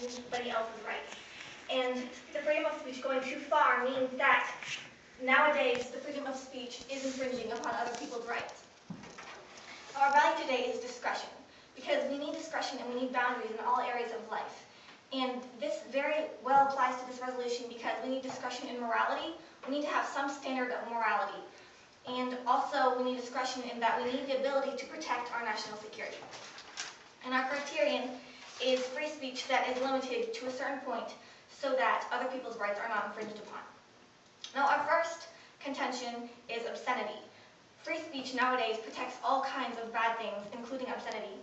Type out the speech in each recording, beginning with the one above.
anybody else's rights. And the freedom of speech going too far means that nowadays the freedom of speech is infringing upon other people's rights. Our value today is discretion, because we need discretion and we need boundaries in all areas of life. And this very well applies to this resolution because we need discretion in morality. We need to have some standard of morality. And also we need discretion in that we need the ability to protect our national security. And our criterion is free speech that is limited to a certain point so that other people's rights are not infringed upon. Now, our first contention is obscenity. Free speech nowadays protects all kinds of bad things, including obscenity.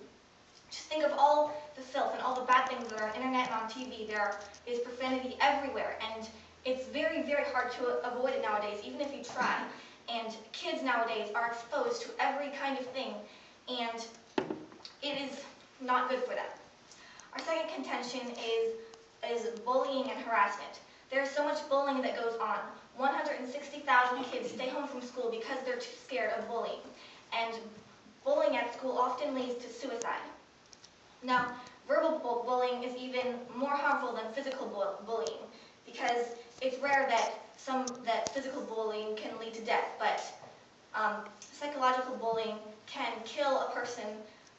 Just think of all the filth and all the bad things that are on the internet and on TV. There is profanity everywhere, and it's very, very hard to avoid it nowadays, even if you try. And kids nowadays are exposed to every kind of thing, and it is not good for them. Our second contention is bullying and harassment. There's so much bullying that goes on. 160,000 kids stay home from school because they're too scared of bullying. And bullying at school often leads to suicide. Now, verbal bullying is even more harmful than physical bullying because it's rare that physical bullying can lead to death, but psychological bullying can kill a person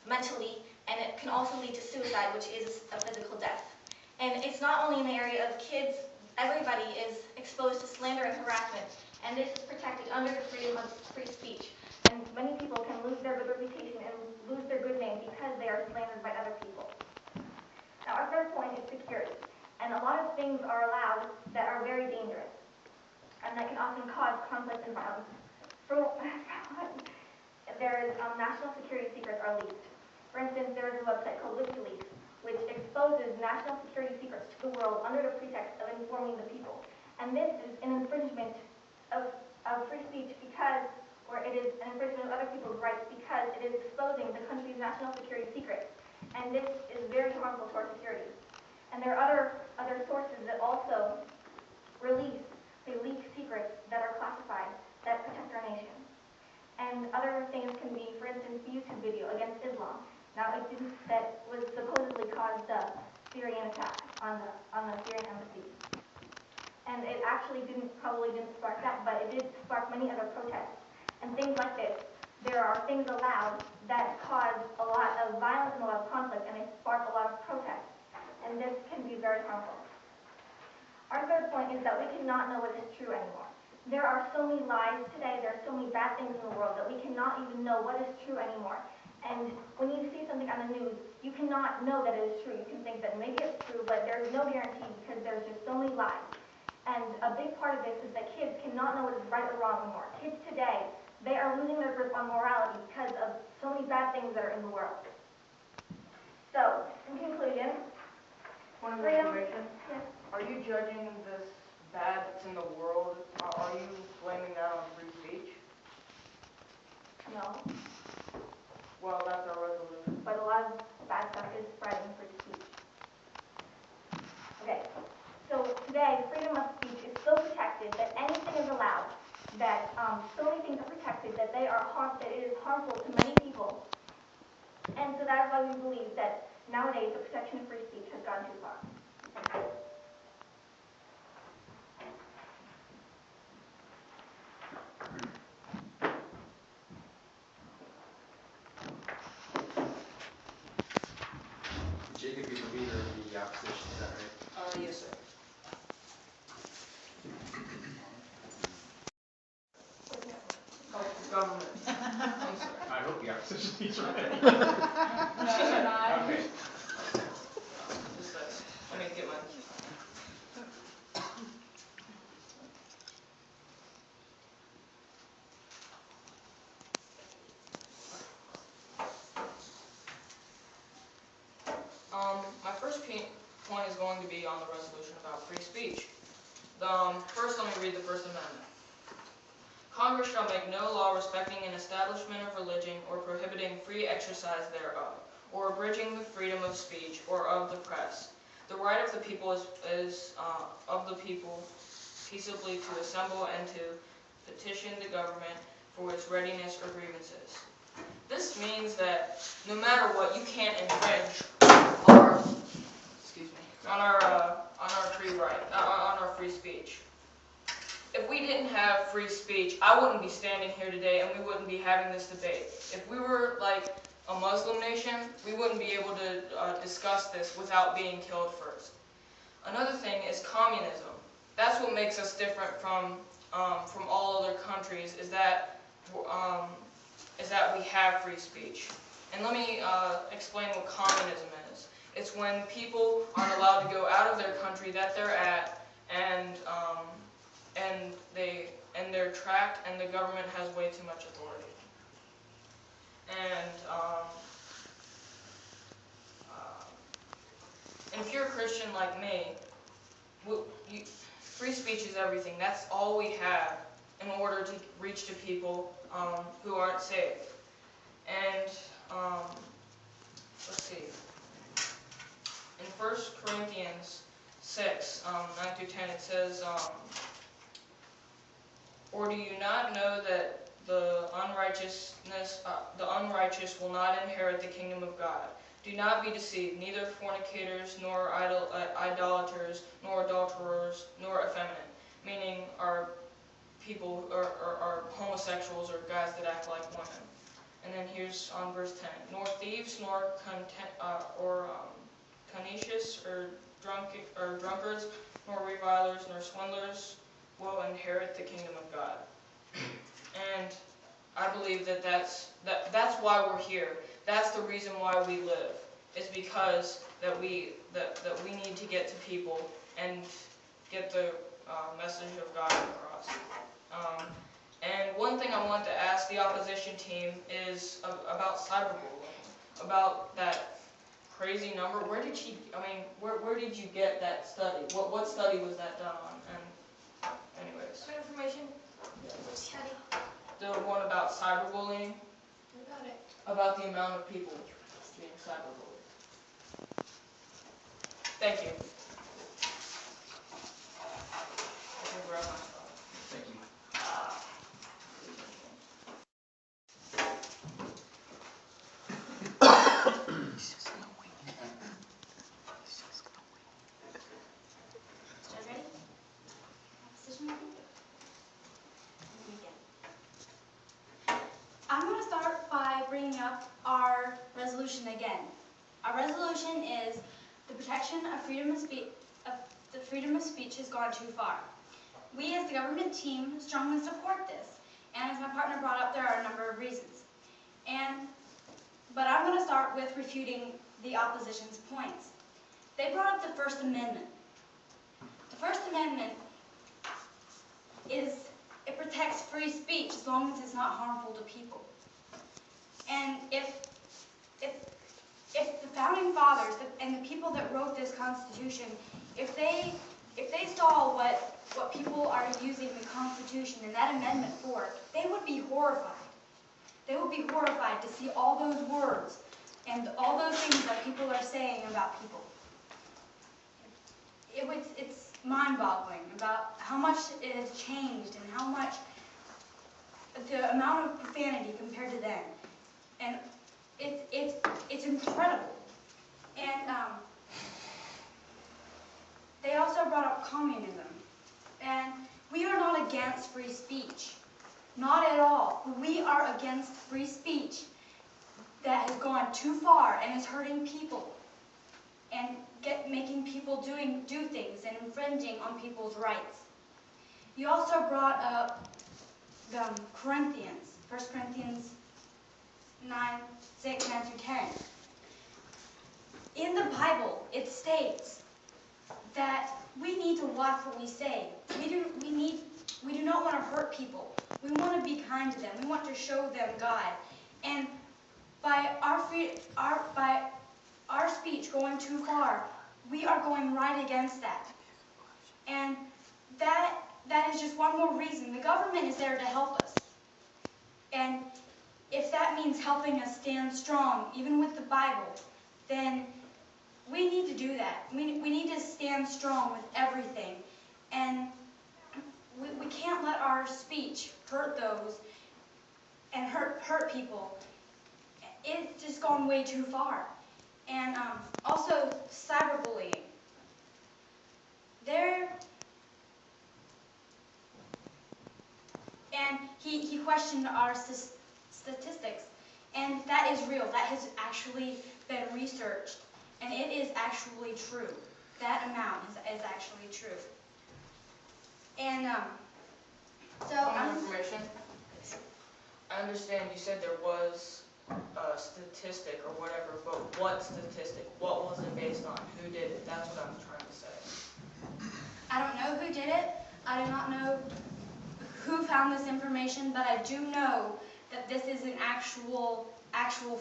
mentally, and it can also lead to suicide, which is a physical death. And it's not only in the area of kids. Everybody is exposed to slander and harassment, and this is protected under the freedom of free speech. And many people can lose their good reputation and lose their good name because they are slandered by other people. Now, our third point is security. And a lot of things are allowed that are very dangerous, and that can often cause conflict and violence. National security secrets are leaked. For instance, there is a website called WikiLeaks, which exposes national security secrets to the world under the pretext of informing the people. And this is an infringement of free speech or it is an infringement of other people's rights because it is exposing the country's national security secrets. And this is very harmful to our security. And there are other sources that also they leak secrets that are classified that protect our nation. And other things can be, for instance, the YouTube video against Islam. Now, that was supposedly caused the Syrian attack on the Syrian embassy. And it actually probably didn't spark that, but it did spark many other protests. And things like this, there are things allowed that cause a lot of violence and a lot of conflict, and they spark a lot of protests. And this can be very harmful. Our third point is that we cannot know what is true anymore. There are so many lies today, there are so many bad things in the world that we cannot even know what is true anymore. And when you see something on the news, you cannot know that it is true. You can think that maybe it's true, but there's no guarantee because there's just so many lies. And a big part of this is that kids cannot know what is right or wrong anymore. Kids today, they are losing their grip on morality because of so many bad things that are in the world. So, in conclusion, Point of freedom. information. Yes. Are you judging this bad that's in the world? Are you blaming that on free speech? No. Well, that's our resolution. But a lot of bad stuff is spread in free speech. Okay, so today, freedom of speech is so protected that anything is allowed, that so many things are protected that that it is harmful to many people. And so that is why we believe that nowadays the protection of free speech has gone too far. Thank you. Jacob, you can be the opposition, is that right? Yes, sir. Government. I'm sorry. I hope the opposition is right. No, not. Okay. Just let me get my. My first point is going to be on the resolution about free speech. First, let me read the First Amendment. Congress shall make no law respecting an establishment of religion or prohibiting free exercise thereof, or abridging the freedom of speech or of the press. The right of the people is of the people peaceably to assemble and to petition the government for its readiness or grievances. This means that no matter what, you can't infringe on have free speech, I wouldn't be standing here today and we wouldn't be having this debate. If we were like a Muslim nation, we wouldn't be able to discuss this without being killed first. Another thing is communism. That's what makes us different from all other countries, is that we have free speech. And let me explain what communism is. It's when people aren't allowed to go out of their country that they're at, and they're tracked, and the government has way too much authority. And if you're a Christian like me, free speech is everything. That's all we have in order to reach to people who aren't saved. And let's see. In 1 Corinthians 6, 9 through 10, it says, "Or do you not know that the unrighteous will not inherit the kingdom of God? Do not be deceived, neither fornicators, nor idolaters, nor adulterers, nor effeminate," meaning our people, or homosexuals, or guys that act like women. And then here's on verse 10, "Nor thieves, nor connivers, or drunkards, nor revilers, nor swindlers will inherit the kingdom of God." And I believe that's why we're here. That's the reason why we live. Is because that we need to get to people and get the message of God across. And one thing I want to ask the opposition team is about cyberbullying, about that crazy number. Where did you get that study? What study was that done on? And anyways. What information? Which study? The one about cyberbullying. What about it? About the amount of people being cyberbullied. Thank you. I think we're out of my spot. Thank you. Guys ready? Opposition ready? I'm going to start by bringing up our resolution again. Our resolution is the protection of freedom of speech. The freedom of speech has gone too far. We, as the government team, strongly support this, and as my partner brought up, there are a number of reasons. But I'm going to start with refuting the opposition's points. They brought up the First Amendment. The First Amendment it protects free speech as long as it's not harmful to people. And if the founding fathers and the people that wrote this Constitution, if they saw what people are using the Constitution and that amendment for, they would be horrified. They would be horrified to see all those words and all those things that people are saying about people. It's mind-boggling about how much it has changed and how much the amount of profanity compared to then. And it's incredible. And they also brought up communism. And we are not against free speech. Not at all. We are against free speech that has gone too far and is hurting people and making people do things and infringing on people's rights. You also brought up the Corinthians, 1 Corinthians 6, 9 through 10. In the Bible, it states that we need to watch what we say. We do not want to hurt people. We want to be kind to them. We want to show them God. And by our speech going too far, we are going right against that. And that is just one more reason. The government is there to help us. And if that means helping us stand strong, even with the Bible, then we need to do that. We need to stand strong with everything. And we can't let our speech hurt those and hurt people. It's just gone way too far. And also cyberbullying. he questioned our statistics, and that is real. That has actually been researched, and it is actually true. That amount is actually true. And so Point of information. I understand you said there was a statistic or whatever, but what statistic? What was it based on? Who did it? That's what I'm trying to say. I don't know who did it. I do not know who found this information, but I do know that this is an actual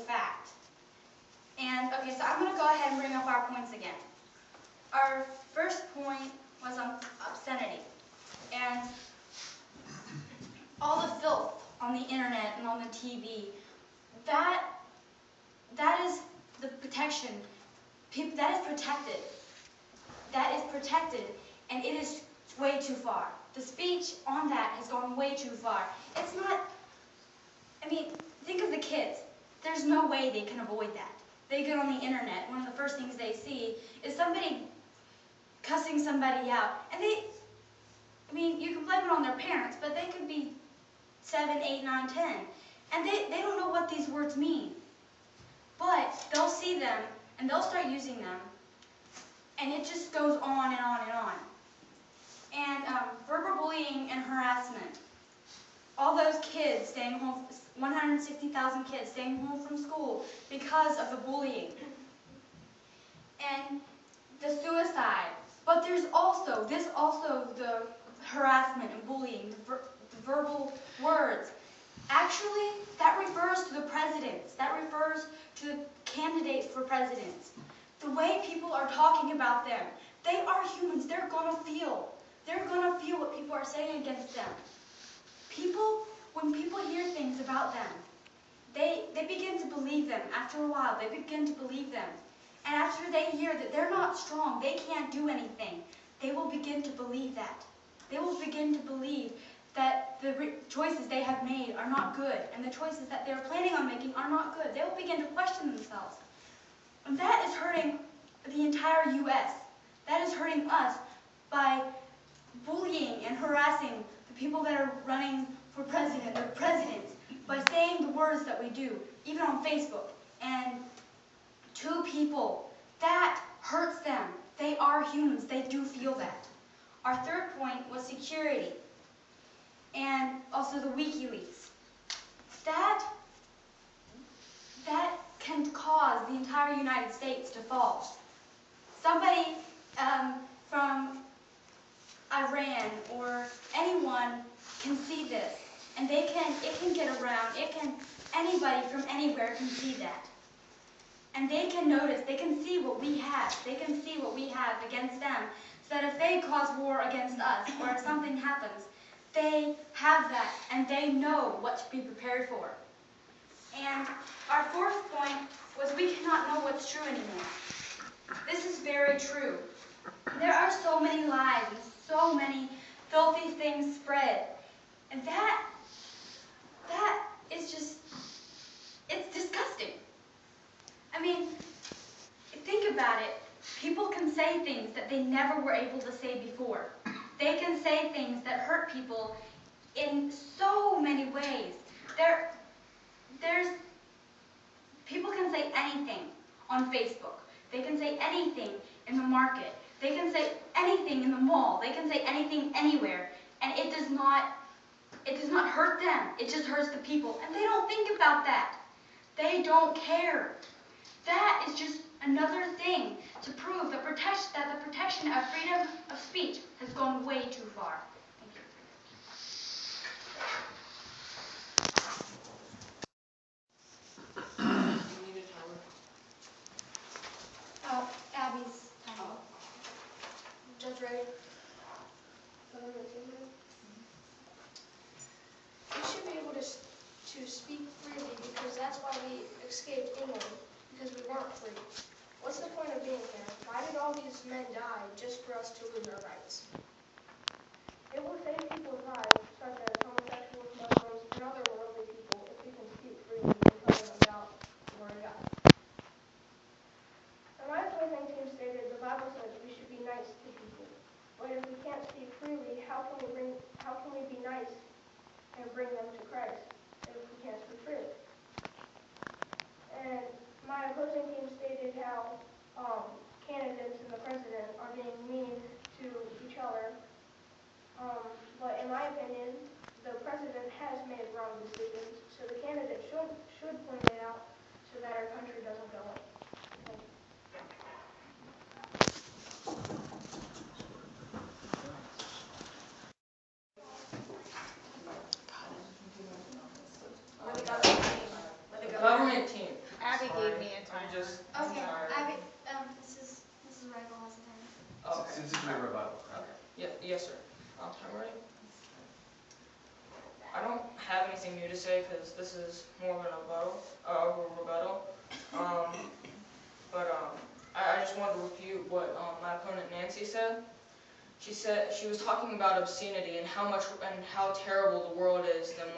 fact. And okay, so I'm going to go ahead and bring up our points again. Our first point was on obscenity and all the filth on the internet and on the TV. That is the protection. That is protected. That is protected, and it is way too far. The speech on that has gone way too far. It's not, I mean, think of the kids. There's no way they can avoid that. They get on the internet, one of the first things they see is somebody cussing somebody out. And you can blame it on their parents, but they could be 7, 8, 9, 10. And they don't know what these words mean. But they'll see them, and they'll start using them, and it just goes on and on and on. And verbal bullying and harassment. All those kids staying home, 160,000 kids staying home from school because of the bullying. And the suicide. But there's also the harassment and bullying, the verbal words. Actually, that refers to the presidents. That refers to the candidates for presidents. The way people are talking about them. They are humans. They're going to feel. They're going to feel what people are saying against them. When people hear things about them, they begin to believe them. After a while, they begin to believe them. And after they hear that they're not strong, they can't do anything, they will begin to believe that. They will begin to believe that the choices they have made are not good, and the choices that they're planning on making are not good. They will begin to question themselves. And that is hurting the entire U.S. That is hurting us by bullying and harassing the people that are running for president, or presidents, by saying the words that we do, even on Facebook. And to people, that hurts them. They are humans. They do feel that. Our third point was security, and also the WikiLeaks. That can cause the entire United States to fall. Somebody from Iran or anyone can see this, and it can get around. Anybody from anywhere can see that. And they can notice, they can see what we have. They can see what we have against them. So that if they cause war against us, or if something happens, they have that, and they know what to be prepared for. And our fourth point was we cannot know what's true anymore. This is very true. There are so many lies and so many filthy things spread. And that is just, it's disgusting. I mean, think about it. People can say things that they never were able to say before. They can say things that hurt people in so many ways. People can say anything on Facebook. They can say anything in the market. They can say anything in the mall. They can say anything anywhere. And it does not hurt them. It just hurts the people. And they don't think about that. They don't care. That is just another thing to prove that the protection of freedom of speech has gone way too far. Thank you. You need a timer. Abby's time. Just ready? We should be able to speak freely because that's why we escaped England, because we weren't free. What's the point of being here? Why did all these men die just for us to lose our rights? It will save people's lives, such as homosexuals, Muslims, and other worldly people, if we can speak freely and tell them about the Word of God. Jeremiah 20:19 stated, the Bible says we should be nice to people. But if we can't speak freely, how can we be nice and bring them to Christ if we can't speak freely. And my opposing team stated how candidates and the president are being mean to each other. But in my opinion, the president has made wrong decisions, so the candidate should point it out so that our country doesn't go on. Thank you. The government team. Abby gave me a time. I'm just Okay, sorry. Abby, Mrs. Rifle has a time. Okay. Since it's my rebuttal. Okay. Yeah, yes, sir. I'm ready. I don't have anything new to say because this is more of a rebuttal. I just wanted to refute what my opponent Nancy said. She said she was talking about obscenity and how terrible the world is than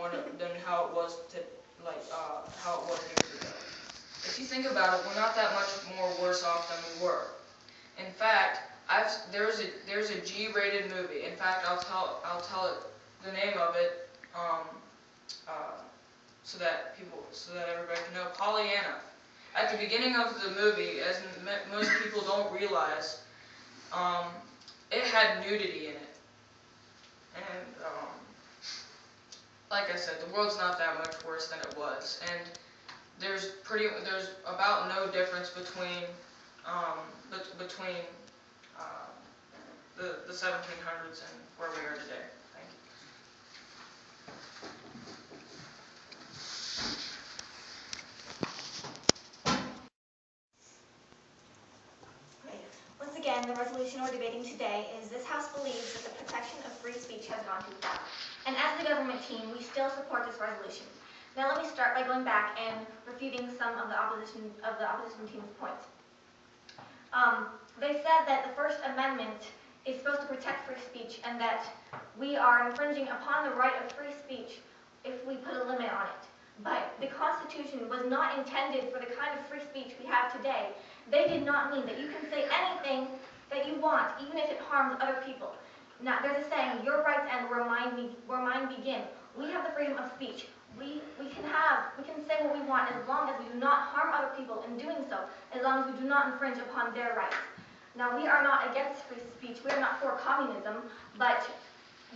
how it was how it was years ago. If you think about it, we're not that much more worse off than we were. In fact, there's a G-rated movie. In fact, I'll tell it the name of it so that everybody can know. Pollyanna. At the beginning of the movie, as most people don't realize, it had nudity in it, and like I said, the world's not that much worse than it was, and there's about no difference between the 1700s and where we are today. Thank you. Once again, the resolution we're debating today is this House believes that the protection of free speech has gone too far. And as the government team, we still support this resolution. Now let me start by going back and refuting some of the opposition team's points. They said that the First Amendment is supposed to protect free speech and that we are infringing upon the right of free speech if we put a limit on it. But the Constitution was not intended for the kind of free speech we have today. They did not mean that you can say anything that you want, even if it harms other people. Now, there's a saying, your rights end where mine begin. We have the freedom of speech. We can say what we want as long as we do not harm other people in doing so, as long as we do not infringe upon their rights. Now, we are not against free speech. We are not for communism, but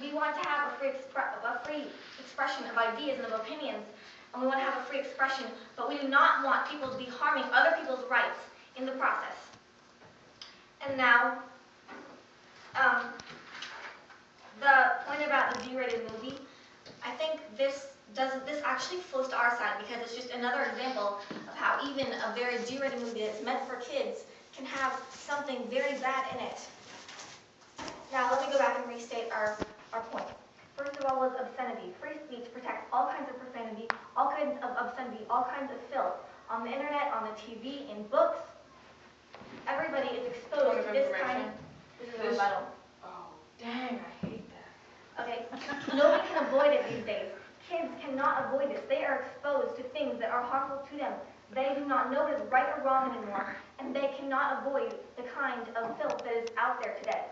we want to have a free expression of ideas and of opinions, and we want to have a free expression, but we do not want people to be harming other people's rights in the process. And now, the point about the G-rated movie, I think this actually flows to our side because it's just another example of how even a very G-rated movie that's meant for kids can have something very bad in it. Now let me go back and restate our point. First of all was obscenity. Free speech protects all kinds of profanity, all kinds of obscenity, all kinds of filth on the internet, on the TV, in books. Everybody is exposed to this kind of... This is a rebuttal. Oh, dang, I hate that. Okay, nobody can avoid it these days. Kids cannot avoid this. They are exposed to things that are harmful to them. They do not know what is right or wrong anymore, and they cannot avoid the kind of filth that is out there today.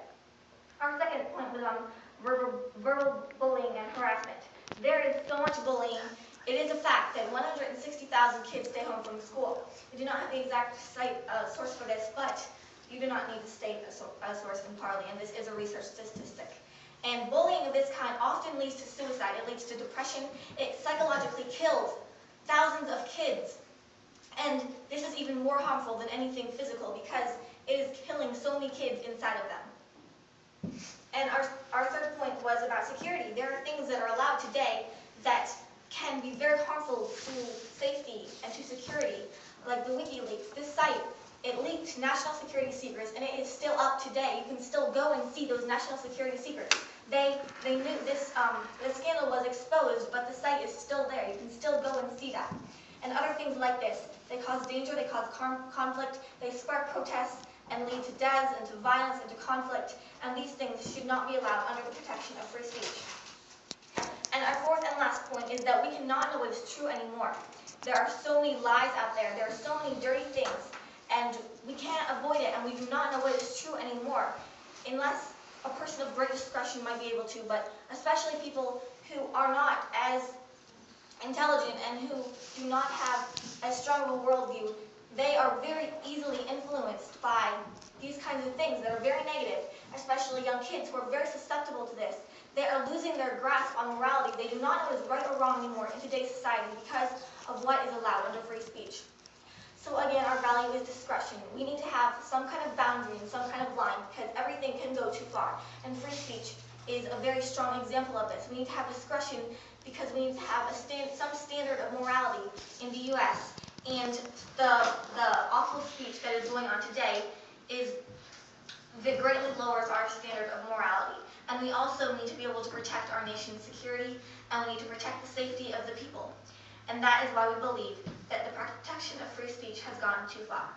Our second point was on verbal bullying and harassment. There is so much bullying. It is a fact that 160,000 kids stay home from school. We do not have the exact source for this, but you do not need to state a source in Parli, and this is a research statistic. And bullying of this kind often leads to suicide. It leads to depression. It psychologically kills thousands of kids. And this is even more harmful than anything physical because it is killing so many kids inside of them. And our third point was about security. There are things that are allowed today that can be very harmful to safety and to security, like the WikiLeaks. This site, it leaked national security secrets, and it is still up today. You can still go and see those national security secrets. They knew this, the scandal was exposed, but the site is still there. You can still go and see that. And other things like this. They cause danger, they cause conflict, they spark protests and lead to deaths and to violence and to conflict, and these things should not be allowed under the protection of free speech. And our fourth and last point is that we cannot know what is true anymore. There are so many lies out there, there are so many dirty things, and we can't avoid it, and we do not know what is true anymore, unless a person of great discretion might be able to, but especially people who are not as intelligent and who do not have as strong of a worldview, they are very easily influenced by these kinds of things that are very negative, especially young kids who are very susceptible to this. They are losing their grasp on morality. They do not know what is right or wrong anymore in today's society because of what is allowed under free speech. So again, our value is discretion. We need to have some kind of boundary and some kind of line because everything can go too far. And free speech is a very strong example of this. We need to have discretion because we need to have some standard of morality in the U.S. And the awful speech that is going on today greatly lowers our standard of morality. And we also need to be able to protect our nation's security, and we need to protect the safety of the people. And that is why we believe that the protection of free speech has gone too far.